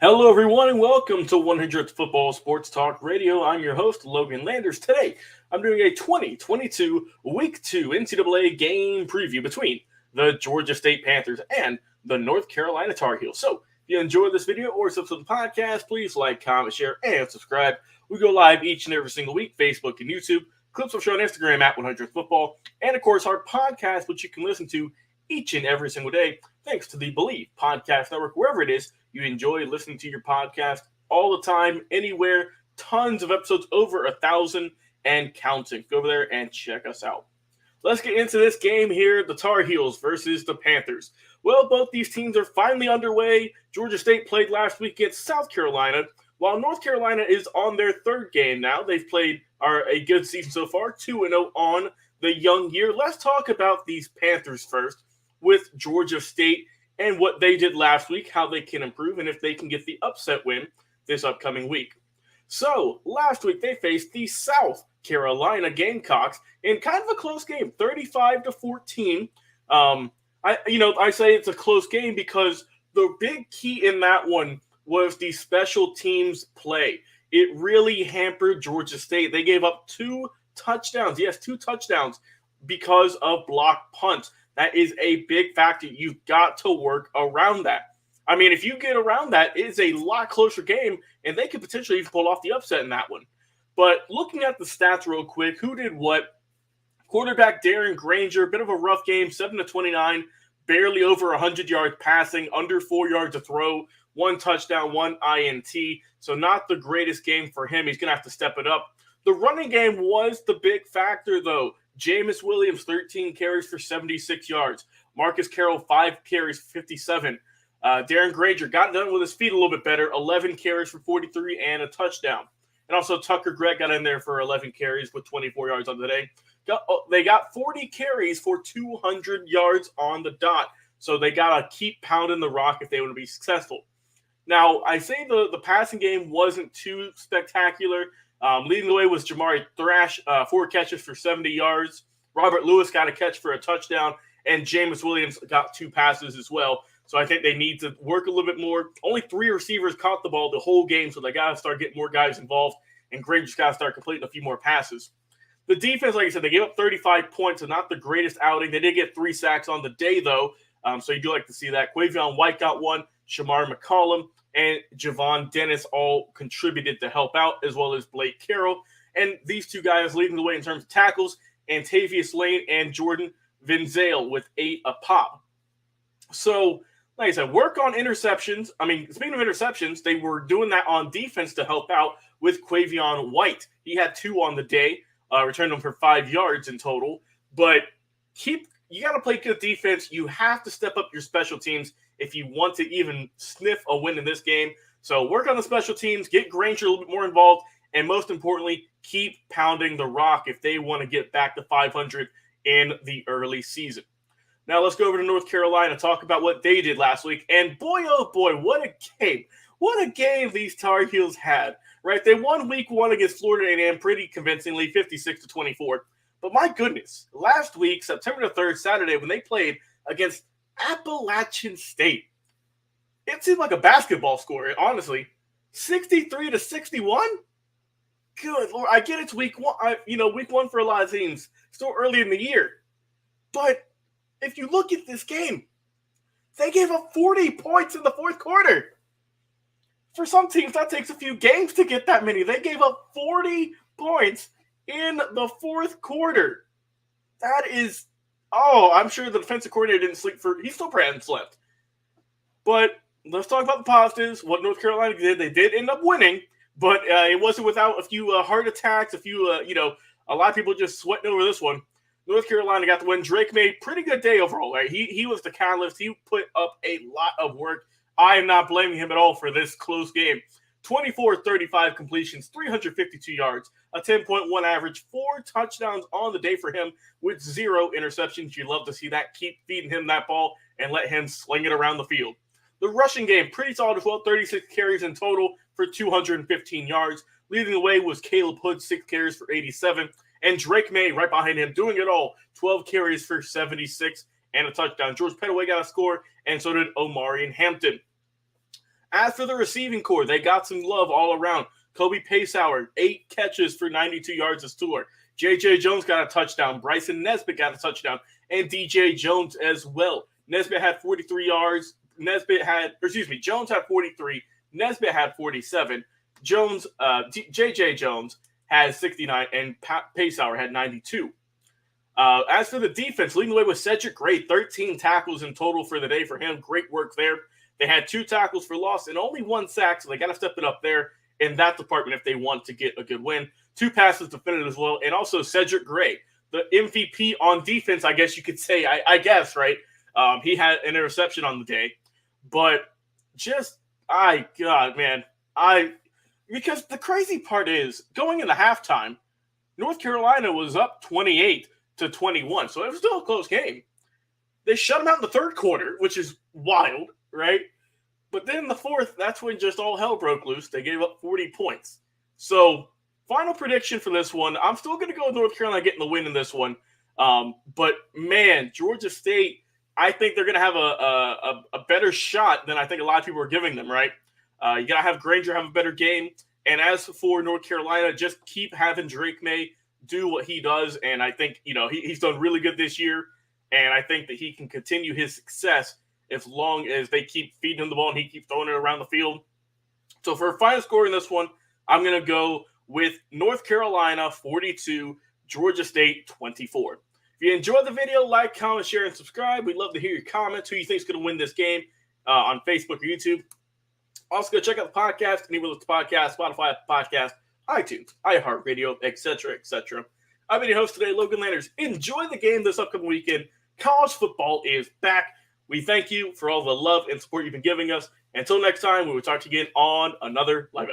Hello, everyone, and welcome to 100th Football Sports Talk Radio. I'm your host, Logan Landers. Today, I'm doing a 2022 Week 2 NCAA game preview between the Georgia State Panthers and the North Carolina Tar Heels. So, if you enjoyed this video or subscribe to the podcast, please like, comment, share, and subscribe. We go live each and every single week, Facebook and YouTube. Clips will show on Instagram at 100th Football. And, of course, our podcast, which you can listen to each and every single day, thanks to the Believe Podcast Network, wherever it is you enjoy listening to your podcast all the time, anywhere. Tons of episodes, over 1,000 and counting. Go over there and check us out. Let's get into this game here, the Tar Heels versus the Panthers. Well, both these teams are finally underway. Georgia State played last week against South Carolina, while North Carolina is on their third game now. They've played a good season so far, 2-0 on the young year. Let's talk about these Panthers first with Georgia State and what they did last week, how they can improve, and if they can get the upset win this upcoming week. So, last week they faced the South Carolina Gamecocks in kind of a close game, 35-14. I say it's a close game because the big key in that one was the special teams play. It really hampered Georgia State. They gave up 2 touchdowns. Yes, 2 touchdowns because of blocked punts. That is a big factor. You've got to work around that. I mean, if you get around that, it's a lot closer game, and they could potentially even pull off the upset in that one. But looking at the stats real quick, who did what? Quarterback Darren Granger, bit of a rough game, 7-29, barely over 100 yards passing, under 4 yards to throw, 1 touchdown, 1 INT. So not the greatest game for him. He's going to have to step it up. The running game was the big factor, though. Jameis Williams, 13 carries for 76 yards. Marcus Carroll, 5 carries for 57. Darren Granger got done with his feet a little bit better, 11 carries for 43 and a touchdown. And also Tucker Gregg got in there for 11 carries with 24 yards on the day. They got 40 carries for 200 yards on the dot. So they got to keep pounding the rock if they want to be successful. Now, I say the passing game wasn't too spectacular. Leading the way was Jamari Thrash, 4 catches for 70 yards. Robert Lewis got a catch for a touchdown, and Jameis Williams got 2 passes as well. So I think they need to work a little bit more. Only 3 receivers caught the ball the whole game, so they got to start getting more guys involved, and Granger's got to start completing a few more passes. The defense, like I said, they gave up 35 points, so not the greatest outing. They did get 3 sacks on the day, though, so you do like to see that. Quavion White got 1, Shamar McCollum and Javon Dennis all contributed to help out, as well as Blake Carroll. And these 2 guys leading the way in terms of tackles, Antavius Lane and Jordan Vinzale with 8 apiece. So, like I said, work on interceptions. I mean, speaking of interceptions, they were doing that on defense to help out with Quavion White. He had 2 on the day, returned them for 5 yards in total. But you got to play good defense. You have to step up your special teams if you want to even sniff a win in this game. So work on the special teams, get Granger a little bit more involved, and most importantly, keep pounding the rock if they want to get back to 500 in the early season. Now let's go over to North Carolina and talk about what they did last week. And boy, oh boy, what a game. What a game these Tar Heels had, right? They won week 1 against Florida A&M pretty convincingly, 56-24. But my goodness, last week, September the 3rd, Saturday, when they played against Appalachian State, it seemed like a basketball score, honestly. 63-61? Good Lord. I get it's week 1. Week 1 for a lot of teams. Still early in the year. But if you look at this game, they gave up 40 points in the fourth quarter. For some teams, that takes a few games to get that many. They gave up 40 points in the fourth quarter. That is, I'm sure the defensive coordinator didn't sleep he still probably hadn't slept. But let's talk about the positives. What North Carolina did, they did end up winning, but it wasn't without a few heart attacks, a few, a lot of people just sweating over this one. North Carolina got the win. Drake made a pretty good day overall, right? He was the catalyst. He put up a lot of work. I am not blaming him at all for this close game. 24-35 completions, 352 yards, a 10.1 average, 4 touchdowns on the day for him with 0 interceptions. You love to see that. Keep feeding him that ball and let him sling it around the field. The rushing game, pretty solid as well, 36 carries in total for 215 yards. Leading the way was Caleb Hood, 6 carries for 87. And Drake May right behind him doing it all, 12 carries for 76 and a touchdown. George Pettaway got a score, and so did Omarion Hampton. As for the receiving core, they got some love all around. Kobe Pacehour, 8 catches for 92 yards this tour. J.J. Jones got a touchdown. Bryson Nesbitt got a touchdown. And D.J. Jones as well. Nesbitt had 43 yards. Jones had 43. Nesbitt had 47. J.J. Jones had 69. And Pacehour had 92. As for the defense, leading the way was Cedric Gray, 13 tackles in total for the day for him. Great work there. They had 2 tackles for loss and only 1 sack, so they got to step it up there in that department if they want to get a good win. 2 passes defended as well, and also Cedric Gray, the MVP on defense, I guess you could say, I guess, right? He had an interception on the day, but because the crazy part is, going into halftime, North Carolina was up 28-21, so it was still a close game. They shut them out in the third quarter, which is wild, right? But then in the fourth, that's when just all hell broke loose. They gave up 40 points. So, final prediction for this one, I'm still going to go with North Carolina getting the win in this one. But, man, Georgia State, I think they're going to have a better shot than I think a lot of people are giving them, right? You got to have Granger have a better game. And as for North Carolina, just keep having Drake May do what he does. And I think, he's done really good this year. And I think that he can continue his success as long as they keep feeding him the ball and he keeps throwing it around the field. So for a final score in this one, I'm going to go with North Carolina 42, Georgia State 24. If you enjoyed the video, like, comment, share, and subscribe. We'd love to hear your comments. Who you think is going to win this game on Facebook or YouTube. Also, go check out the podcast, anywhere with the podcast, Spotify podcast, iTunes, iHeartRadio, etc., etc. I've been your host today, Logan Landers. Enjoy the game this upcoming weekend. College football is back. We thank you for all the love and support you've been giving us. Until next time, we will talk to you again on another live